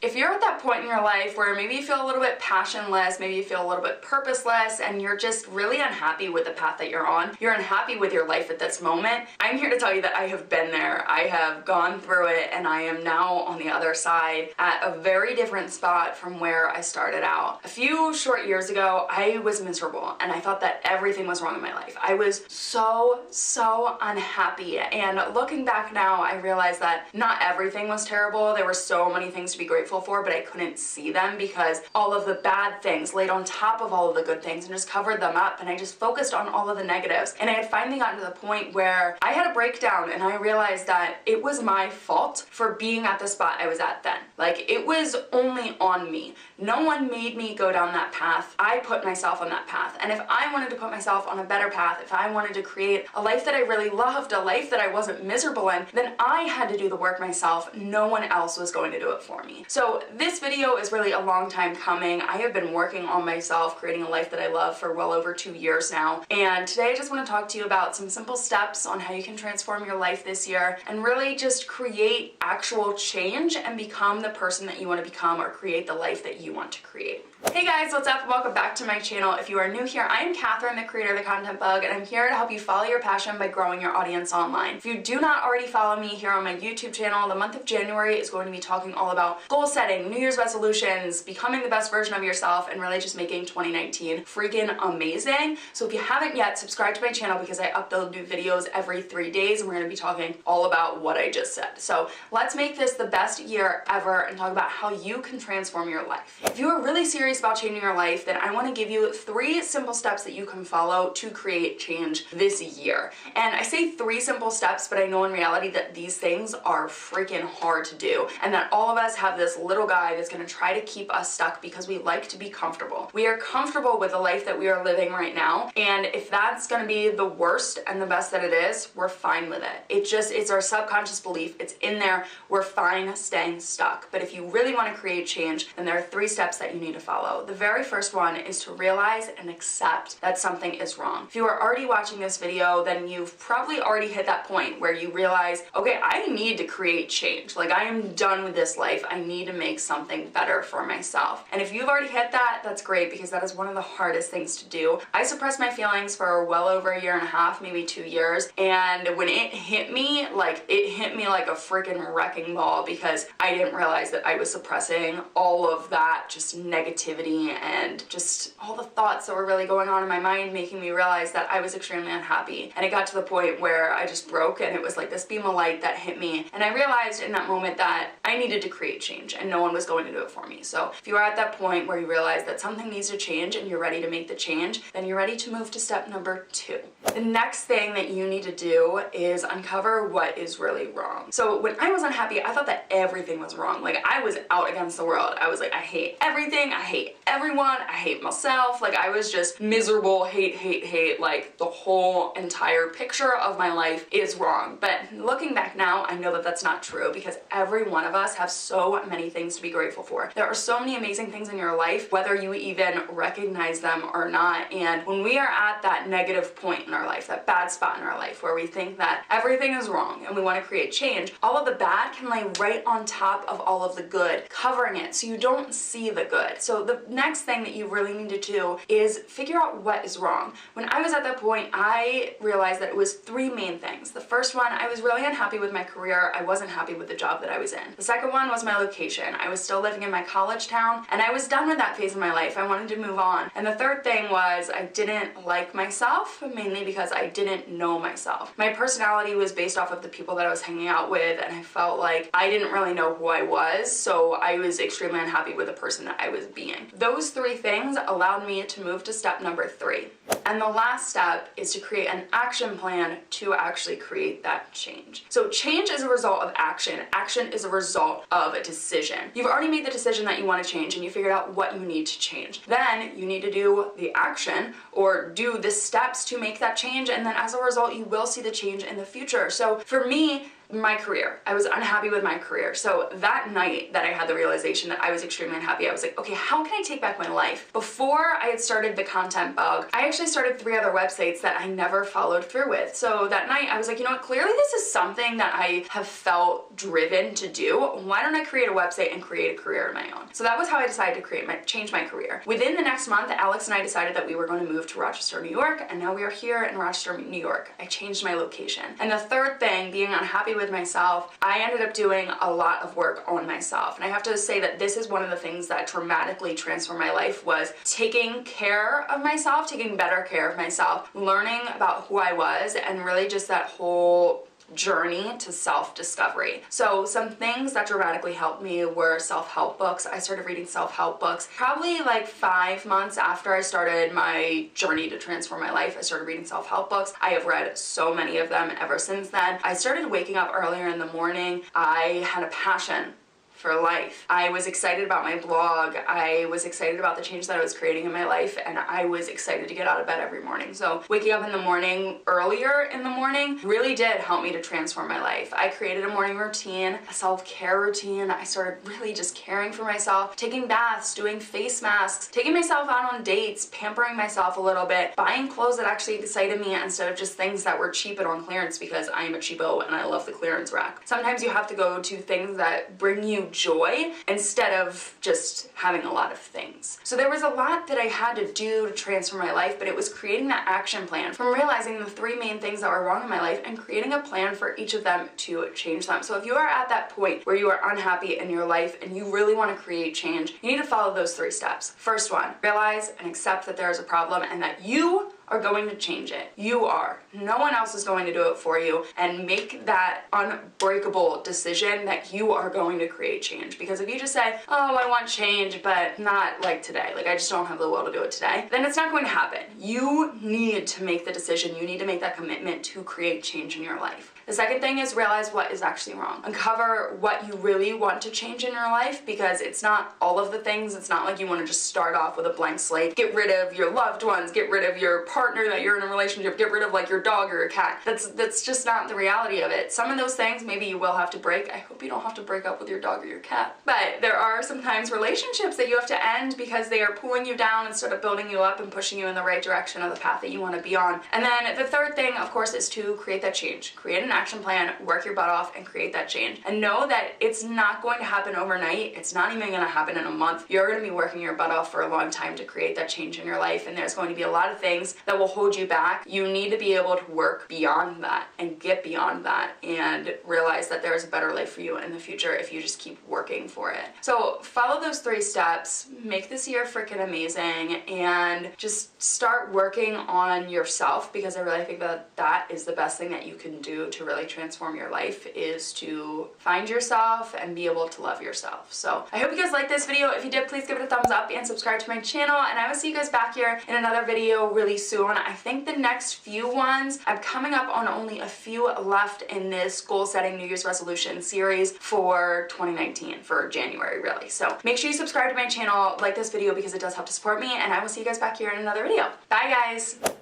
If you're at that point in your life where maybe you feel a little bit passionless, maybe you feel a little bit purposeless, and you're just really unhappy with the path that you're on, you're unhappy with your life at this moment, I'm here to tell you that I have been there. I have gone through it, and I am now on the other side at a very different spot from where I started out. A few short years ago, I was miserable, and I thought that everything was wrong in my life. I was so unhappy, and looking back now, I realized that not everything was terrible. There were so many things to be grateful for, but I couldn't see them because all of the bad things laid on top of all of the good things and just covered them up, and I just focused on all of the negatives. And I had finally gotten to the point where I had a breakdown, and I realized that it was my fault for being at the spot I was at then. Like, it was only on me. No one made me go down that path. I put myself on that path. And if I wanted to put myself on a better path, if I wanted to create a life that I really loved, a life that I wasn't miserable in, then I had to do the work myself. No one else was going to do it for me. So this video is really a long time coming. I have been working on myself, creating a life that I love for well over 2 years now. And today I just want to talk to you about some simple steps on how you can transform your life this year and really just create actual change and become the person that you want to become, or create the life that you want to create. Hey guys, what's up? Welcome back to my channel. If you are new here, I am Cathrin, the creator of Thecontentbug, and I'm here to help you follow your passion by growing your audience online. If you do not already follow me here on my YouTube channel, the month of January is going to be talking all about goal setting, New Year's resolutions, becoming the best version of yourself, and really just making 2019 freaking amazing. So if you haven't yet, subscribe to my channel because I upload new videos every 3 days, and we're going to be talking all about what I just said. So let's make this the best year ever and talk about how you can transform your life. If you are really serious about changing your life, then I want to give you 3 simple steps that you can follow to create change this year. And I say 3 simple steps, but I know in reality that these things are freaking hard to do, and that all of us have this little guy that's going to try to keep us stuck because we like to be comfortable. We are comfortable with the life that we are living right now, and if that's going to be the worst and the best that it is, we're fine with it. It's our subconscious belief. It's in there. We're fine staying stuck. But if you really want to create change, then there are 3 steps that you need to follow. The very first one is to realize and accept that something is wrong. If you are already watching this video, then you've probably already hit that point where you realize, okay, I need to create change. Like, I am done with this life. I need to make something better for myself. And if you've already hit that, that's great, because that is one of the hardest things to do. I suppressed my feelings for well over 1.5 years, maybe 2 years, and when it hit me like a freaking wrecking ball, because I didn't realize that I was suppressing all of that just negativity and just all the thoughts that were really going on in my mind, making me realize that I was extremely unhappy. And it got to the point where I just broke, and it was like this beam of light that hit me, and I realized in that moment that I needed to create change, and no one was going to do it for me. So if you are at that point where you realize that something needs to change and you're ready to make the change, then you're ready to move to step number 2. The next thing that you need to do is uncover what is really wrong. So when I was unhappy, I thought that everything was wrong. Like, I was out against the world. I was like, I hate everything. I hate everyone. I hate myself. Like, I was just miserable, hate. Like, the whole entire picture of my life is wrong. But looking back now, I know that that's not true, because every one of us have so many things to be grateful for. There are so many amazing things in your life, whether you even recognize them or not. And when we are at that negative point in our life, that bad spot in our life where we think that everything is wrong and we want to create change, all of the bad can lay right on top of all of the good, covering it so you don't see the good. So the next thing that you really need to do is figure out what is wrong. When I was at that point, I realized that it was 3 main things. The first one, I was really unhappy with my career. I wasn't happy with the job that I was in. The second one was my location. I was still living in my college town, and I was done with that phase of my life. I wanted to move on. And the third thing was I didn't like myself, mainly because I didn't know myself. My personality was based off of the people that I was hanging out with, and I felt like I didn't really know who I was, so I was extremely unhappy with the person that I was being. Those 3 things allowed me to move to step number 3. And the last step is to create an action plan to actually create that change. So change is a result of action. Action is a result of a decision. You've already made the decision that you want to change, and you figured out what you need to change. Then you need to do the action, or do the steps to make that change, and then as a result you will see the change in the future. So for me, my career. I was unhappy with my career. So that night that I had the realization that I was extremely unhappy, I was like, okay, how can I take back my life? Before I had started Thecontentbug, I actually started 3 other websites that I never followed through with. So that night I was like, you know what, clearly this is something that I have felt driven to do. Why don't I create a website and create a career of my own? So that was how I decided to change my career. Within the next month, Alex and I decided that we were going to move to Rochester, New York, and now we are here in Rochester, New York. I changed my location. And the third thing, being unhappy with myself, I ended up doing a lot of work on myself. And I have to say that this is one of the things that dramatically transformed my life, was taking care of myself, taking better care of myself, learning about who I was, and really just that whole journey to self-discovery. So some things that dramatically helped me were self-help books. I started reading self-help books probably like 5 months after I started my journey to transform my life. I started reading self-help books. I have read so many of them ever since then. I started waking up earlier in the morning. I had a passion for life. I was excited about my blog. I was excited about the change that I was creating in my life, and I was excited to get out of bed every morning. So waking up in the morning, earlier in the morning, really did help me to transform my life. I created a morning routine, a self-care routine. I started really just caring for myself, taking baths, doing face masks, taking myself out on dates, pampering myself a little bit, buying clothes that actually excited me instead of just things that were cheap and on clearance, because I am a cheapo and I love the clearance rack. Sometimes you have to go to things that bring you joy instead of just having a lot of things. So there was a lot that I had to do to transform my life, but it was creating that action plan from realizing the 3 main things that were wrong in my life and creating a plan for each of them to change them. So if you are at that point where you are unhappy in your life and you really want to create change, you need to follow those 3 steps. First one, realize and accept that there is a problem and that you are going to change it. You are. No one else is going to do it for you, and make that unbreakable decision that you are going to create change. Because if you just say, oh, I want change, but not like today, like I just don't have the will to do it today, then it's not going to happen. You need to make the decision. You need to make that commitment to create change in your life. The second thing is realize what is actually wrong. Uncover what you really want to change in your life, because it's not all of the things. It's not like you want to just start off with a blank slate. Get rid of your loved ones, get rid of your partner that you're in a relationship, get rid of like your dog or your cat. That's just not the reality of it. Some of those things maybe you will have to break. I hope you don't have to break up with your dog or your cat. But there are sometimes relationships that you have to end because they are pulling you down instead of building you up and pushing you in the right direction of the path that you want to be on. And then the third thing, of course, is to create that change. Create an action plan, work your butt off, and create that change. And know that it's not going to happen overnight. It's not even going to happen in a month. You're going to be working your butt off for a long time to create that change in your life, and there's going to be a lot of things that will hold you back. You need to be able to work beyond that and get beyond that and realize that there's a better life for you in the future if you just keep working for it. So follow those 3 steps, make this year freaking amazing, and just start working on yourself, because I really think that that is the best thing that you can do to really transform your life, is to find yourself and be able to love yourself. So I hope you guys liked this video. If you did, please give it a thumbs up and subscribe to my channel, and I will see you guys back here in another video really soon. I think the next few ones, I'm coming up on only a few left in this goal setting New Year's resolution series for 2019, for January really. So make sure you subscribe to my channel, like this video, because it does help to support me, and I will see you guys back here in another video. Bye guys!